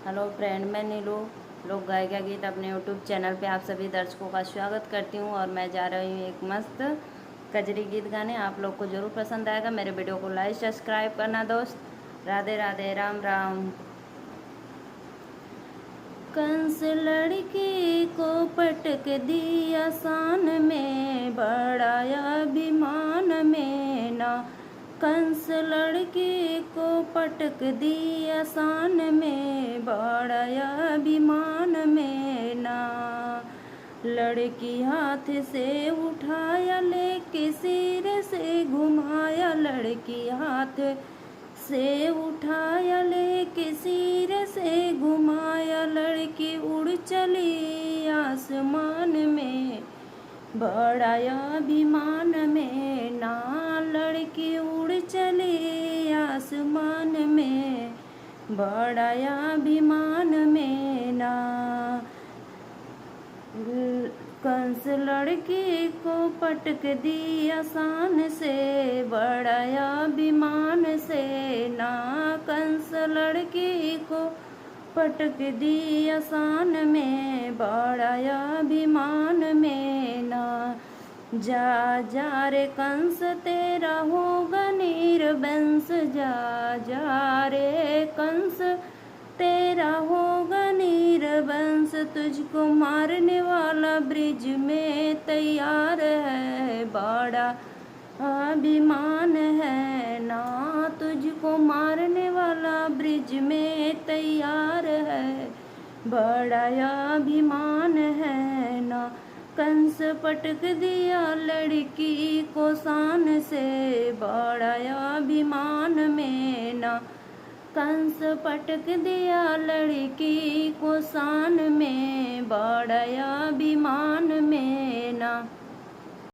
Hello friend, मैं नीलू लोक गायिका गीत अपने यूट्यूब चैनल पे आप सभी दर्शकों का स्वागत करती हूँ। और मैं जा रही हूँ एक मस्त कजरी गीत गाने। आप लोग को ज़रूर पसंद आएगा। मेरे वीडियो को लाइक सब्सक्राइब करना दोस्त। राधे राधे, राम राम। कंस लड़की को पटक दिया सान में, बड़ा अभिमान में ना। कंस लड़की को पटक दिया सान में, बड़ा अभिमान में ना। लड़की हाथ से उठाया लेके सिर से घुमाया, लड़की हाथ से उठाया लेके सिर से घुमाया। लड़की उड़ चली आसमान में, बड़ा अभिमान में ना। लड़की उड़ चली आसमान में, बड़ा अभिमान में ना। कंस लड़की को पटक दिया सान से, बड़ा अभिमान से ना। कंस लड़की को पटक दिया सान में, बड़ा अभिमान में ना। जा जा रे कंस तेरा होगा निर्वंश, जा जा रे कंस तेरा होगा निर्वंश। तुझको मारने वाला ब्रिज में तैयार है, बड़ा अभिमान है ना। तुझको मारने वाला ब्रिज में तैयार है, बड़ा अभिमान है ना। कंस पटक दिया लड़की को शान से, बड़ा अभिमान में ना। कंस पटक दिया लड़की को शान में, बड़ा अभिमान